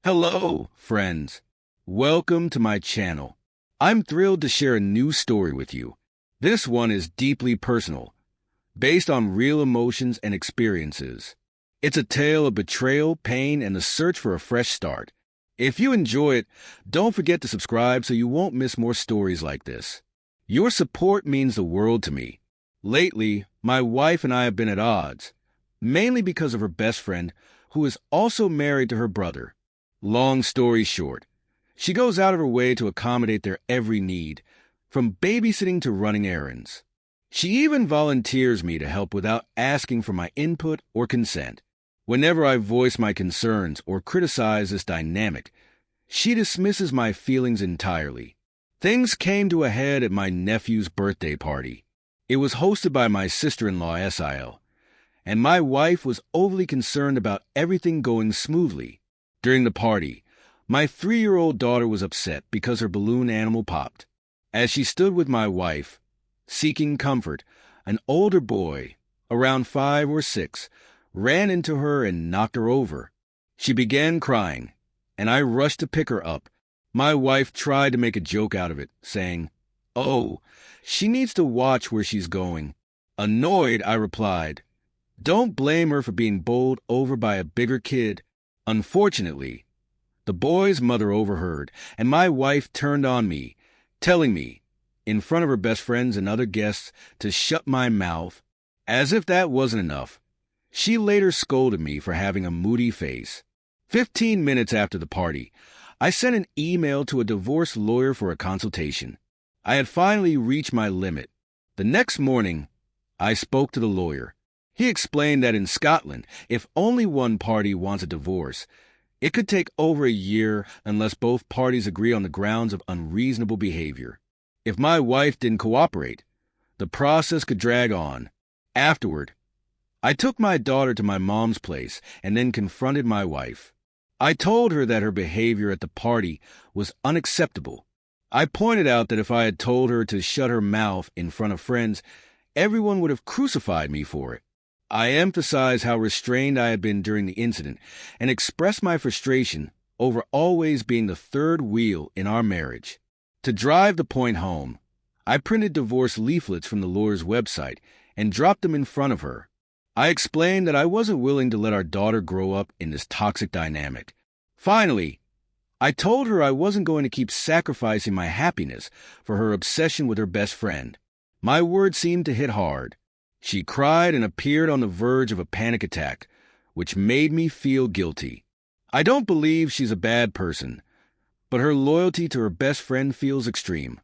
Hello, friends. Welcome to my channel. I'm thrilled to share a new story with you. This one is deeply personal, based on real emotions and experiences. It's a tale of betrayal, pain, and the search for a fresh start. If you enjoy it, don't forget to subscribe so you won't miss more stories like this. Your support means the world to me. Lately, my wife and I have been at odds, mainly because of her best friend, who is also married to her brother. Long story short, she goes out of her way to accommodate their every need, from babysitting to running errands. She even volunteers me to help without asking for my input or consent. Whenever I voice my concerns or criticize this dynamic, she dismisses my feelings entirely. Things came to a head at my nephew's birthday party. It was hosted by my sister-in-law, Sil, and my wife was overly concerned about everything going smoothly. During the party, my 3-year-old daughter was upset because her balloon animal popped. As she stood with my wife, seeking comfort, an older boy, around 5 or 6, ran into her and knocked her over. She began crying, and I rushed to pick her up. My wife tried to make a joke out of it, saying, "Oh, she needs to watch where she's going." Annoyed, I replied, "Don't blame her for being bowled over by a bigger kid." Unfortunately, the boy's mother overheard, and my wife turned on me, telling me, in front of her best friends and other guests, to shut my mouth. As if that wasn't enough, she later scolded me for having a moody face. 15 minutes after the party, I sent an email to a divorce lawyer for a consultation. I had finally reached my limit. The next morning, I spoke to the lawyer. He explained that in Scotland, if only one party wants a divorce, it could take over a year unless both parties agree on the grounds of unreasonable behavior. If my wife didn't cooperate, the process could drag on. Afterward, I took my daughter to my mom's place and then confronted my wife. I told her that her behavior at the party was unacceptable. I pointed out that if I had told her to shut her mouth in front of friends, everyone would have crucified me for it. I emphasized how restrained I had been during the incident and expressed my frustration over always being the third wheel in our marriage. To drive the point home, I printed divorce leaflets from the lawyer's website and dropped them in front of her. I explained that I wasn't willing to let our daughter grow up in this toxic dynamic. Finally, I told her I wasn't going to keep sacrificing my happiness for her obsession with her best friend. My words seemed to hit hard. She cried and appeared on the verge of a panic attack, which made me feel guilty. I don't believe she's a bad person, but her loyalty to her best friend feels extreme,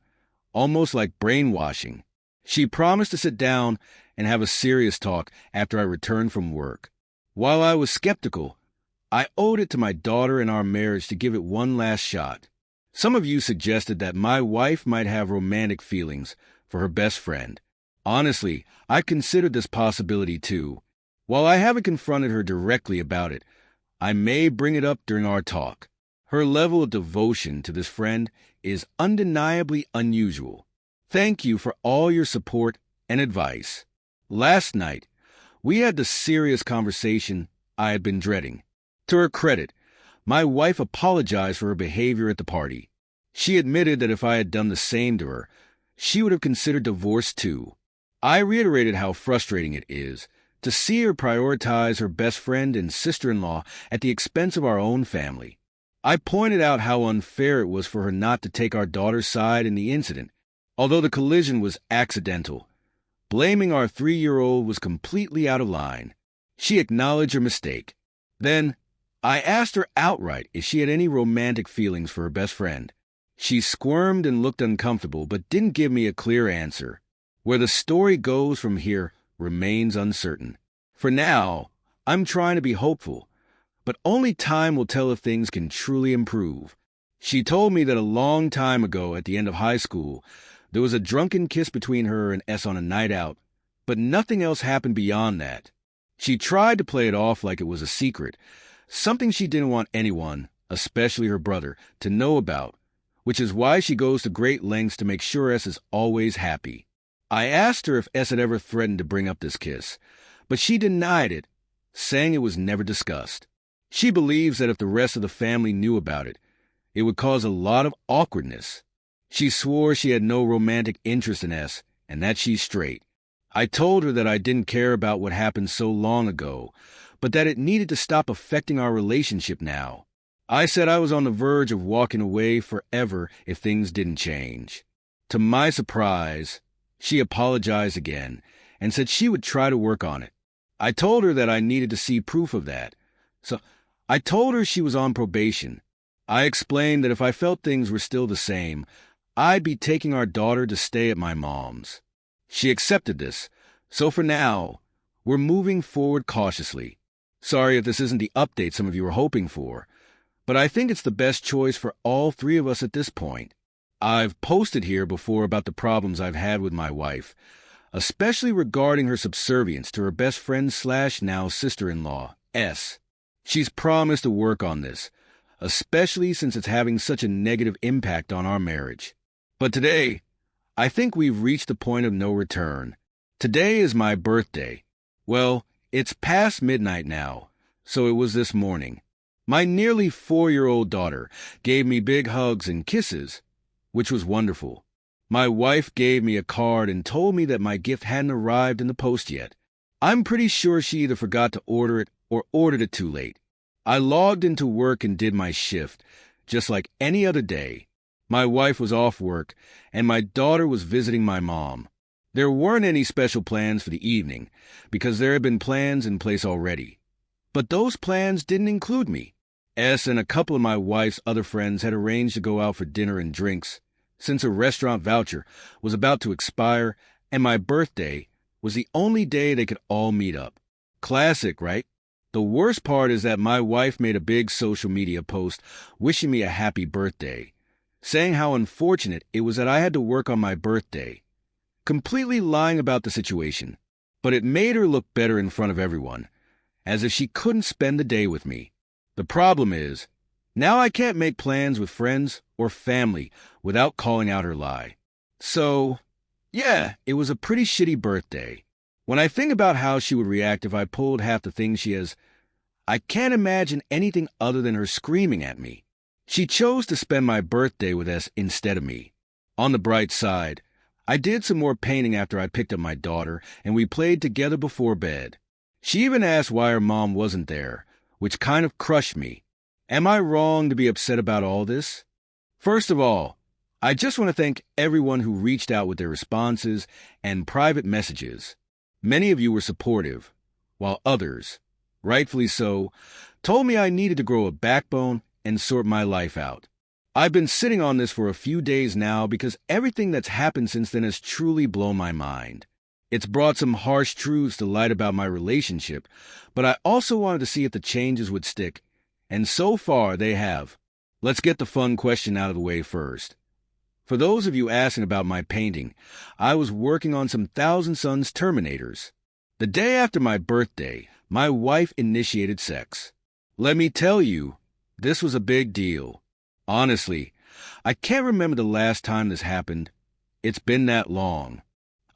almost like brainwashing. She promised to sit down and have a serious talk after I returned from work. While I was skeptical, I owed it to my daughter and our marriage to give it one last shot. Some of you suggested that my wife might have romantic feelings for her best friend. Honestly, I considered this possibility too. While I haven't confronted her directly about it, I may bring it up during our talk. Her level of devotion to this friend is undeniably unusual. Thank you for all your support and advice. Last night, we had the serious conversation I had been dreading. To her credit, my wife apologized for her behavior at the party. She admitted that if I had done the same to her, she would have considered divorce too. I reiterated how frustrating it is to see her prioritize her best friend and sister-in-law at the expense of our own family. I pointed out how unfair it was for her not to take our daughter's side in the incident, although the collision was accidental. Blaming our 3-year-old was completely out of line. She acknowledged her mistake. Then, I asked her outright if she had any romantic feelings for her best friend. She squirmed and looked uncomfortable, but didn't give me a clear answer. Where the story goes from here remains uncertain. For now, I'm trying to be hopeful, but only time will tell if things can truly improve. She told me that a long time ago at the end of high school, there was a drunken kiss between her and S on a night out, but nothing else happened beyond that. She tried to play it off like it was a secret, something she didn't want anyone, especially her brother, to know about, which is why she goes to great lengths to make sure S is always happy. I asked her if S had ever threatened to bring up this kiss, but she denied it, saying it was never discussed. She believes that if the rest of the family knew about it, it would cause a lot of awkwardness. She swore she had no romantic interest in S and that she's straight. I told her that I didn't care about what happened so long ago, but that it needed to stop affecting our relationship now. I said I was on the verge of walking away forever if things didn't change. To my surprise, she apologized again and said she would try to work on it. I told her that I needed to see proof of that. So I told her she was on probation. I explained that if I felt things were still the same, I'd be taking our daughter to stay at my mom's. She accepted this, so for now, we're moving forward cautiously. Sorry if this isn't the update some of you were hoping for, but I think it's the best choice for all three of us at this point. I've posted here before about the problems I've had with my wife, especially regarding her subservience to her best friend / now sister-in-law, S. She's promised to work on this, especially since it's having such a negative impact on our marriage. But today, I think we've reached the point of no return. Today is my birthday. Well, it's past midnight now, so it was this morning. My nearly 4-year-old daughter gave me big hugs and kisses, which was wonderful. My wife gave me a card and told me that my gift hadn't arrived in the post yet. I'm pretty sure she either forgot to order it or ordered it too late. I logged into work and did my shift, just like any other day. My wife was off work, and my daughter was visiting my mom. There weren't any special plans for the evening, because there had been plans in place already. But those plans didn't include me. S and a couple of my wife's other friends had arranged to go out for dinner and drinks, since a restaurant voucher was about to expire, and my birthday was the only day they could all meet up. Classic, right? The worst part is that my wife made a big social media post wishing me a happy birthday, saying how unfortunate it was that I had to work on my birthday, completely lying about the situation. But it made her look better in front of everyone, as if she couldn't spend the day with me. The problem is, now I can't make plans with friends or family without calling out her lie. So, yeah, it was a pretty shitty birthday. When I think about how she would react if I pulled half the things she has, I can't imagine anything other than her screaming at me. She chose to spend my birthday with us instead of me. On the bright side, I did some more painting after I picked up my daughter, and we played together before bed. She even asked why her mom wasn't there, which kind of crushed me. Am I wrong to be upset about all this? First of all, I just want to thank everyone who reached out with their responses and private messages. Many of you were supportive, while others, rightfully so, told me I needed to grow a backbone and sort my life out. I've been sitting on this for a few days now because everything that's happened since then has truly blown my mind. It's brought some harsh truths to light about my relationship, but I also wanted to see if the changes would stick, and so far they have. Let's get the fun question out of the way first. For those of you asking about my painting, I was working on some Thousand Suns Terminators. The day after my birthday, my wife initiated sex. Let me tell you, this was a big deal. Honestly, I can't remember the last time this happened. It's been that long.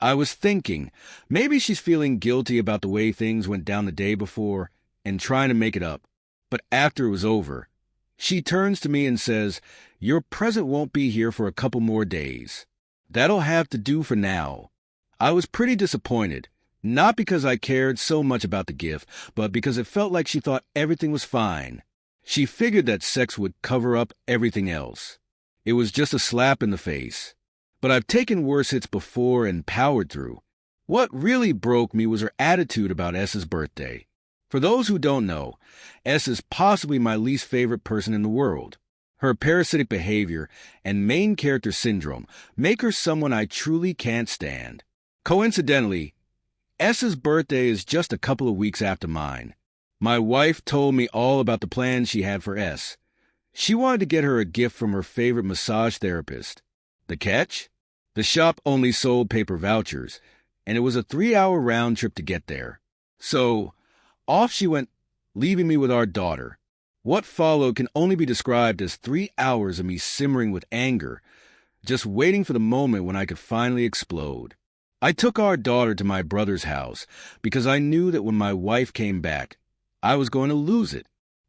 I was thinking, maybe she's feeling guilty about the way things went down the day before and trying to make it up. But after it was over, she turns to me and says, "Your present won't be here for a couple more days. That'll have to do for now." I was pretty disappointed, not because I cared so much about the gift, but because it felt like she thought everything was fine. She figured that sex would cover up everything else. It was just a slap in the face. But I've taken worse hits before and powered through. What really broke me was her attitude about S's birthday. For those who don't know, S is possibly my least favorite person in the world. Her parasitic behavior and main character syndrome make her someone I truly can't stand. Coincidentally, S's birthday is just a couple of weeks after mine. My wife told me all about the plans she had for S. She wanted to get her a gift from her favorite massage therapist. The catch? The shop only sold paper vouchers, and it was a 3-hour round trip to get there. So, off she went, leaving me with our daughter. What followed can only be described as 3 hours of me simmering with anger, just waiting for the moment when I could finally explode. I took our daughter to my brother's house because I knew that when my wife came back, I was going to lose it.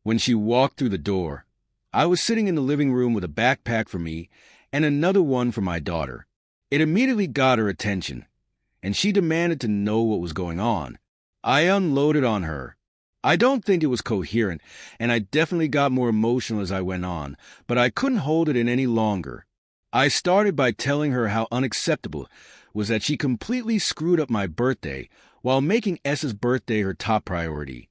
When she walked through the door, I was sitting in the living room with a backpack for me and another one for my daughter. It immediately got her attention, and she demanded to know what was going on. I unloaded on her. I don't think it was coherent, and I definitely got more emotional as I went on, but I couldn't hold it in any longer. I started by telling her how unacceptable was that she completely screwed up my birthday while making S's birthday her top priority.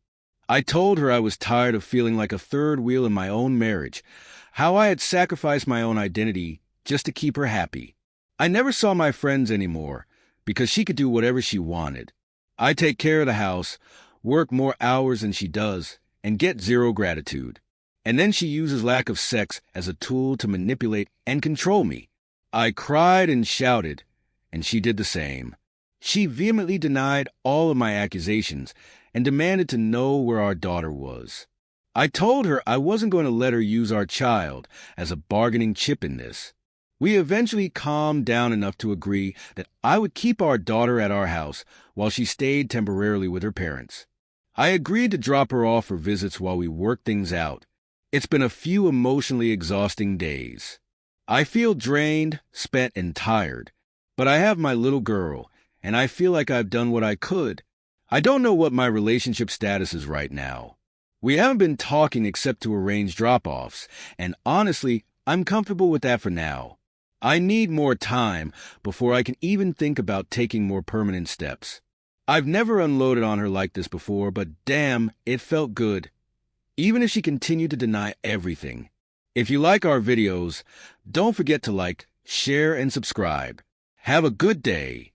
I told her I was tired of feeling like a third wheel in my own marriage, how I had sacrificed my own identity just to keep her happy. I never saw my friends anymore because she could do whatever she wanted. I take care of the house, work more hours than she does, and get zero gratitude. And then she uses lack of sex as a tool to manipulate and control me. I cried and shouted, and she did the same. She vehemently denied all of my accusations and demanded to know where our daughter was. I told her I wasn't going to let her use our child as a bargaining chip in this. We eventually calmed down enough to agree that I would keep our daughter at our house while she stayed temporarily with her parents. I agreed to drop her off for visits while we worked things out. It's been a few emotionally exhausting days. I feel drained, spent, and tired, but I have my little girl, and I feel like I've done what I could. I don't know what my relationship status is right now. We haven't been talking except to arrange drop-offs, and honestly, I'm comfortable with that for now. I need more time before I can even think about taking more permanent steps. I've never unloaded on her like this before, but damn, it felt good. Even if she continued to deny everything. If you like our videos, don't forget to like, share, and subscribe. Have a good day.